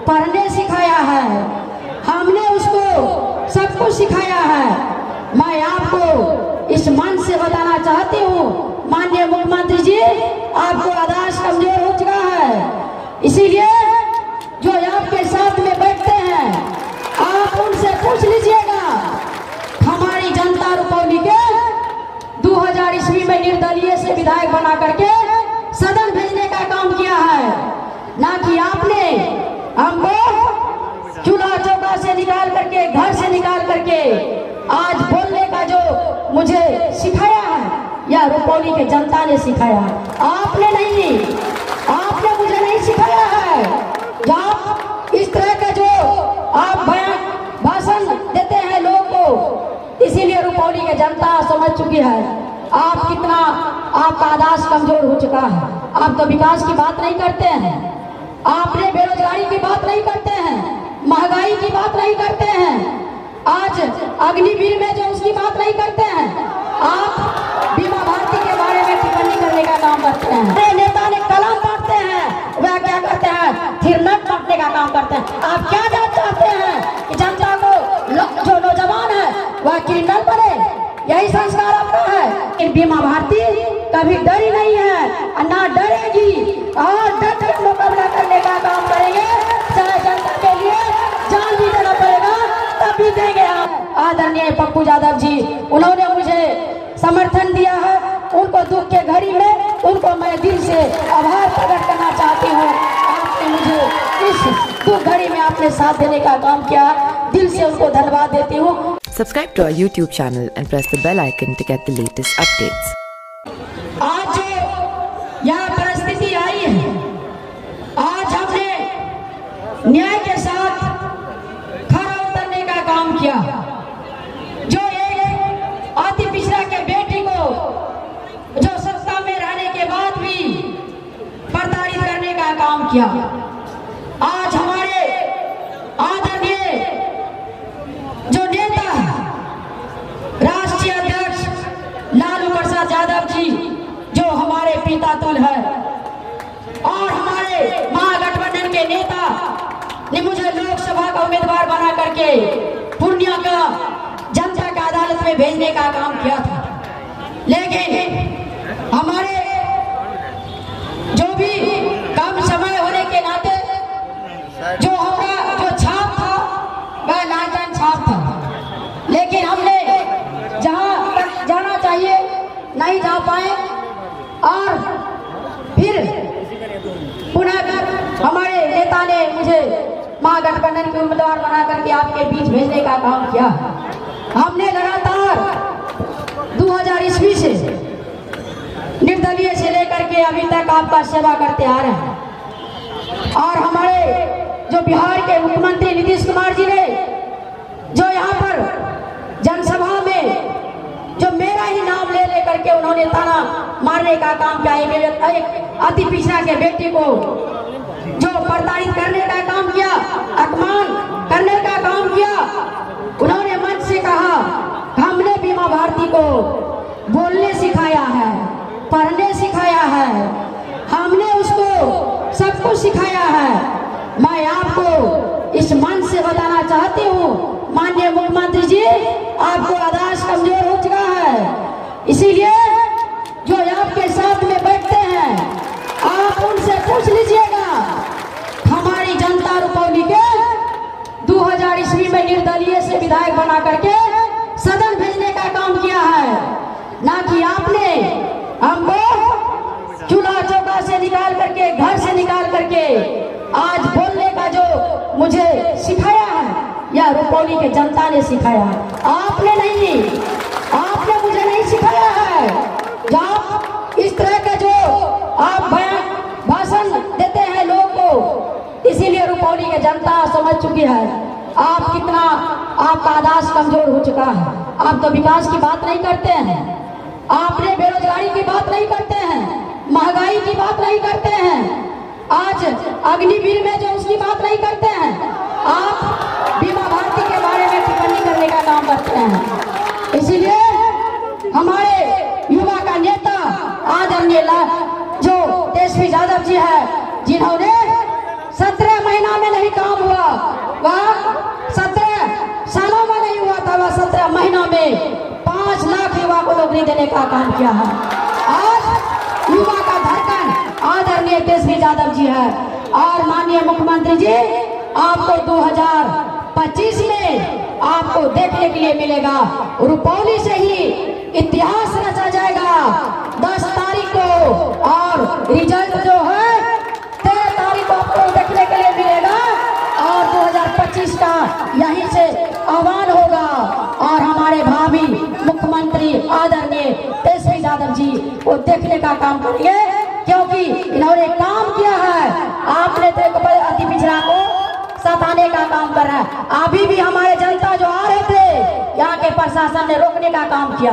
पढ़ने सिखाया है, हमने उसको सब कुछ सिखाया है। मैं आपको इस मन से बताना चाहती हूँ, माननीय मुख्यमंत्री जी, आपको आदर्श कमजोर हो चुका है। इसीलिए जो आपके साथ में बैठते हैं, आप उनसे पूछ लीजिएगा। हमारी जनता रुपौली के 2000 ईस्वी में निर्दलीय से विधायक बना करके सदन भेजने का काम किया है, ना कि आपने हमको चूल्हा चौका से निकाल करके, घर से निकाल करके आज बोलने का जो मुझे सिखाया है, यह रुपौली के जनता ने सिखाया, आपने नहीं, आपने मुझे नहीं सिखाया है। जब इस तरह का जो आप भाषण देते हैं लोगों को, इसीलिए रुपौली के जनता समझ चुकी है आप कितना, आपका आदर्श कमजोर हो चुका है। आप तो विकास की बात नहीं करते हैं, आपने बेरोजगारी की बात नहीं करते हैं, महंगाई की बात नहीं करते हैं, आज अग्निवीर में जो उसकी बात नहीं करते हैं, आप बीमा भारती के बारे में टिप्पणी करने का काम करते हैं। नेता ने कलम बांटते हैं, वह क्या करते हैं, थिरनट बांटने का काम करते हैं। आप क्या चाहते हैं कि जनता को, जो नौजवान है वह क्रिमिनल बने, यही संस्कार आपका है। बीमा भारती कभी डरी नहीं है, ना डरेगी, और डट कर मुकाबला करने का काम करेंगे, चाहे जनता के लिए जान भी देना पड़ेगा तब भी देंगे। आप आदरणीय पप्पू यादव जी, उन्होंने मुझे समर्थन दिया है, उनको दुख के घड़ी में उनको मैं दिल से आभार प्रकट करना चाहती हूँ। आपने मुझे इस दुख घड़ी में आपने साथ देने का काम किया, दिल से उनको धन्यवाद देती हूँ। Subscribe to our YouTube channel and press the bell icon to get the latest updates. आज जो यह परिस्थिति आई है, आज हमने न्याय के साथ खरा उतरने का काम किया। जो एक अति पिछड़ा के बेटी को जो सत्ता में रहने के बाद भी प्रताड़ित करने का काम किया, आज हमारे आदरणीय जो नेता राष्ट्रीय अध्यक्ष लालू प्रसाद यादव जी, जो हमारे पिता तुल है, और हमारे महागठबंधन के नेता ने मुझे लोकसभा का उम्मीदवार बना करके पूर्णिया का जनता का अदालत में भेजने का काम किया था। लेकिन हमारे जो भी कम समय होने के नाते जो हमारा जो छाप था वह लालटेन छाप था, लेकिन हमने जहां जाना चाहिए नहीं जा पाए, और फिर पुनः हमारे नेता ने मुझे महागठबंधन के उम्मीदवार बना करके आपके बीच भेजने का काम किया। हमने लगातार 2000 ईस्वी से निर्दलीय से लेकर के अभी तक आपका सेवा करते आ रहे हैं, और हमारे जो बिहार के मुख्यमंत्री नीतीश कुमार जी ने जो यहाँ पर जनसभा में जो मेरा ही नाम ले लेकर के उन्होंने ताना मारने का काम किया, एक अति पिछड़ा के बेटी को जो प्रताड़ित करने का काम किया, अपमान करने का काम किया, उन्होंने मंच से कहा हमने बीमा भारती को बोलने सिखाया है, पढ़ने सिखाया है, हमने उसको सब कुछ सिखाया है। मैं आपको इस मन से बताना चाहती हूँ, माननीय मुख्यमंत्री जी, आपको आदर्श कमजोर हो चुका है। इसीलिए जो आपके साथ में बैठते हैं, आप उनसे पूछ लीजिएगा। हमारी जनता रुपौली के 2000 ईस्वी में निर्दलीय से विधायक बना करके सदन भेजने का काम किया है, ना कि आपने हमको चूल्हा चौका से निकाल करके, घर से निकाल करके आज बोलने का जो मुझे सिखाया है, यह रुपौली के जनता ने सिखाया, आपने नहीं, आपने मुझे नहीं सिखाया है। जब इस तरह का जो आप भाषण देते हैं लोगों को, इसीलिए रुपौली के जनता समझ चुकी है आप कितना, आपका आदर्श कमजोर हो चुका है। आप तो विकास की बात नहीं करते हैं, आपने बेरोजगारी की बात नहीं करते हैं, महंगाई की बात नहीं करते हैं, आज अग्निवीर में जो उसकी बात नहीं करते हैं, आप बीमा भारती के बारे में टिप्पणी करने का काम करते हैं। इसीलिए हमारे युवा का नेता आदरणीय जो तेजस्वी यादव जी है, जिन्होंने 17 महीना में नहीं काम वह 17 सालों में नहीं हुआ था, वह 17 महीनों में 5 लाख युवा को नौकरी देने का काम किया है। आज युवा का धड़कन आदरणीय तेजस्वी यादव जी है। और माननीय मुख्यमंत्री जी, आपको 2025 में आपको देखने के लिए मिलेगा, रुपौली से ही इतिहास रचा जाएगा 10 तारीख को, और रिजल्ट जो है 13 तारीख को आपको देखने के लिए मिलेगा, और 2025 का यहीं से आह्वान होगा। और हमारे भावी मुख्यमंत्री आदरणीय तेजस्वी यादव जी वो देखने का काम करेंगे, क्योंकि इन्होंने काम किया है। आपने तो अति पिछड़ा को सताने का काम कर रहा है। अभी भी हमारे जनता जो आ रहे थे, यहाँ के प्रशासन ने रोकने का काम किया,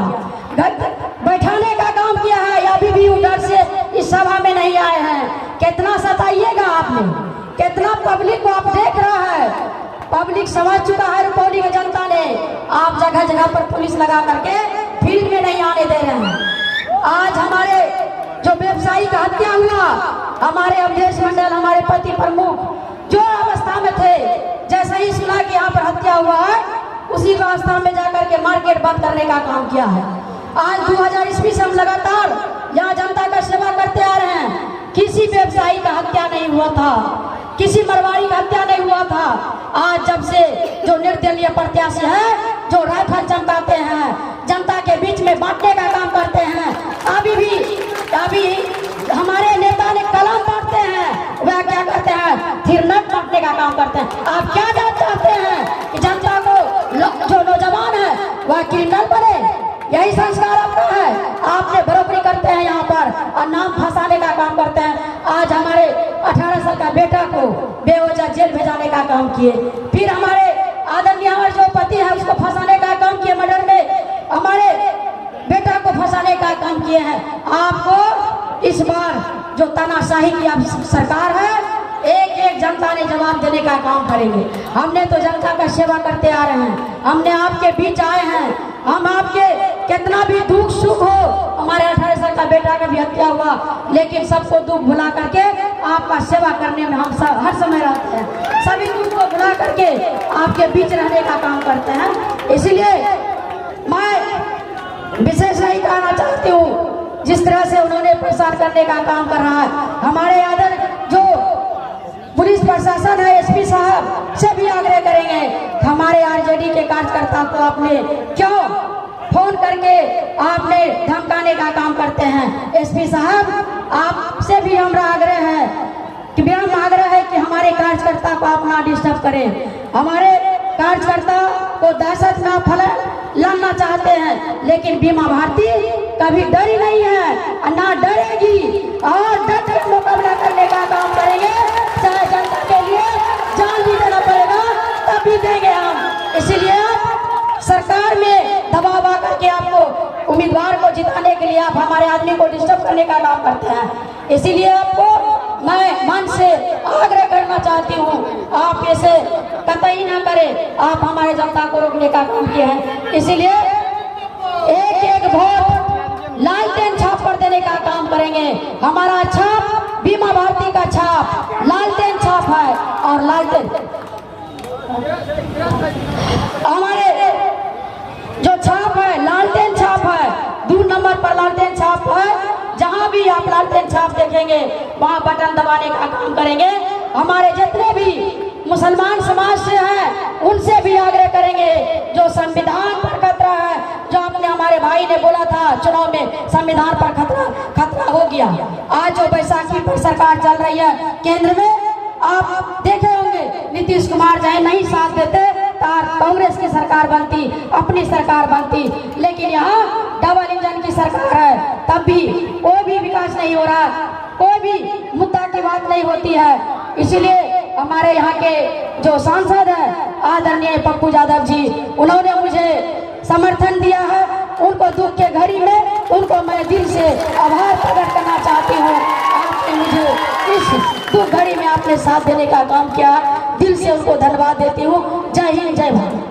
बैठाने का काम किया है। अभी भी उधर से इस सभा में नहीं आए हैं। कितना सताइएगा आपने, कितना पब्लिक को आप देख रहा है। पब्लिक समझ चुका है रुपौली की जनता ने। आप जगह जगह पर पुलिस लगा करके फील्ड में नहीं आने दे रहे हैं। आज हमारे जो व्यवसायी का हत्या हुआ, हमारे अवधेश मंडल, हमारे पति प्रमुख जो अवस्था में थे, जैसे ही सुना कि यहाँ पर हत्या हुआ है, उसी अवस्था में जाकर के मार्केट बंद करने का काम किया है। आज 2000 ईस्वी से हम लगातार यहाँ जनता का सेवा करते आ रहे हैं। किसी व्यवसायी का हत्या नहीं हुआ था, किसी मरवाड़ी का हत्या नहीं हुआ था। आज जब से जो निर्दलीय प्रत्याशी है, जो राइफल चमकाते हैं, जनता के बीच में बांटने का काम करते हैं, अभी हमारे नेता ने कलम बांटते हैं, वह क्या करते हैं, थिरनट बांटने का काम करते हैं। आप क्या चाहते हैं कि जनता को जो नौजवान है वह क्रिमिनल बने? यही संस्कार आपका है। आपने बरोबरी करते हैं यहाँ पर और नाम फंसाने का काम करते हैं। आज हमारे 18 साल का बेटा को बेवजह जेल भेजाने का काम किए, फिर हमारे आदरणीय हमारे जो पति है उसको फंसाने का काम किए, मर्डर में हमारे बेटा को फंसाने का काम किए हैं। आपको इस बार जो तानाशाही की आप सरकार है, एक एक जनता ने जवाब देने का काम करेंगे। हमने तो जनता का सेवा करते आ रहे हैं, हमने आपके बीच आए हैं। हम आपके कितना भी दुख सुख हो, हमारे 18 साल का बेटा का भी हत्या हुआ, लेकिन सबको दुख भुला करके आपका सेवा करने में हम सब हर समय रहते हैं। सभी दुख को भुला करके आपके बीच रहने का काम करते हैं। इसलिए मैं विशेष नहीं कहना चाहती हूँ, जिस तरह से उन्होंने प्रसार करने का काम कर रहा है। हमारे आदर जो पुलिस प्रशासन है, एसपी साहब से भी आग्रह करेंगे, हमारे आरजेडी के कार्यकर्ता को आपने क्यों फोन करके आपने धमकाने का काम करते हैं? एसपी साहब, आपसे भी हमारा आग्रह है कि आग्रह है कि हमारे कार्यकर्ता को आप ना डिस्टर्ब करें। हमारे कार्यकर्ता को दहशत में लाना चाहते हैं, लेकिन बीमा भारती कभी डरी नहीं है, ना डरेगी, और डट कर मुकाबला करने का काम करेंगे। चाहे जनता के लिए जान भी देना पड़ेगा तब भी देंगे हम। इसीलिए सरकार में दबाव आकर के आपको उम्मीदवार को जिताने के लिए आप हमारे आदमी को डिस्टर्ब करने का काम करते हैं। इसीलिए आपको मैं मन से आग्रह करना चाहती हूँ, आप ऐसे कतई ना करें। आप हमारे जनता को रोकने का काम किया है, इसीलिए एक एक वोट लालटेन छाप पर देने का काम करेंगे। हमारा छाप बीमा भारती का छाप लालटेन छाप है, और लालटेन हमारे जो छाप है लालटेन छाप है, 2 नंबर पर लालटेन छाप है। जहां भी आप लालटेन छाप देखेंगे वहां बटन दबाने का काम करेंगे। हमारे जितने भी मुसलमान समाज से हैं उनसे भी आग्रह करेंगे, जो संविधान पर खतरा है, जो आपने हमारे भाई ने बोला था चुनाव में संविधान पर खतरा हो गया। आज जो बैसाखी पर सरकार चल रही है केंद्र में, आप देखे होंगे नीतीश कुमार चाहे नहीं साथ देते, कांग्रेस की सरकार बनती, अपनी सरकार बनती, लेकिन यहाँ डबल इंजन की सरकार है, तब भी कोई भी विकास नहीं हो रहा, कोई भी मुद्दा की बात नहीं होती है। इसीलिए हमारे यहाँ के जो सांसद है आदरणीय पप्पू यादव जी, उन्होंने मुझे समर्थन दिया है। उनको दुख के घड़ी में उनको मैं दिल से आभार प्रकट करना चाहती हूँ। आपने मुझे इस दुख घड़ी में आपने साथ देने का काम किया, दिल से उनको धन्यवाद देती हूँ। जय हिंद, जय भारत।